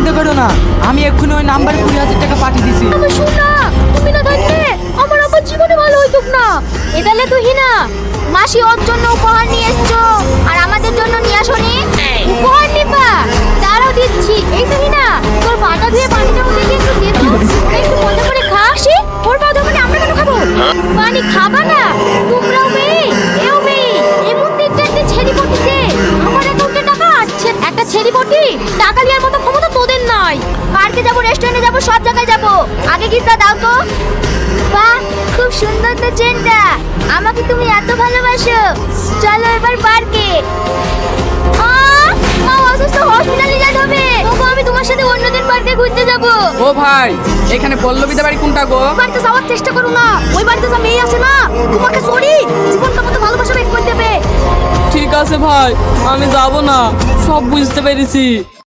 চিন্তা করো না, আমি এক্ষুনি ওই নাম্বারে 20,000 টাকা পাঠিয়ে দিছি। আমার শোনা, তুমি না থাকলে আমার আবার জীবনে ভালো হইতো না। এদালে তুই না মাসি ওর জন্য উপহার নিয়ে এসছো আর আমাদের জন্য নিয়ে আসনি। উপহার নিবা, তারাও দিচ্ছি। এই তুই না তোর পাটা ধুয়ে পানিটা মধ্যে দিয়ে একটু দিয়ে দাও, একটু মজা করে খা। আসি ওর পা ধোয়া মানে আমরা কেন খাবো? পানি খাবা না তোমরাও? মেয়ে এও মেয়ে, এমন 3-4টে ছেড়ি পড়তেছে। আমার অ্যাকাউন্টে টাকা আছে, একটা ছেড়ি পড়ি টাকা নেওয়ার মতো ক্ষমতা তোদের নাই। পার্কে যাবো, রেস্টুরেন্টে যাবো, সব জায়গায় যাবো। আগে গিফটটা দাও তো। বাহ, খুব সুন্দর তো চেনটা। আমাকে তুমি এত ভালোবাসো, চলো এবার পার্কে। মা অসুস্থ, হসপিটালে যেতে হবে। ওগো, আমি তোমার সাথে অন্যদিন পার্কে ঘুরতে যাব। ও ভাই, এখানে পল্লবীদের বাড়ি কোনটা গো? বাড়িতে যাওয়ার চেষ্টা করো না, ওই বাড়িতে যা মেয়ে আছে না, তোমাকে সরি জীবনটা মতো ভালোবাসা বের করে দেবে। ঠিক আছে ভাই, আমি যাব না, সব বুঝতে পেরেছি।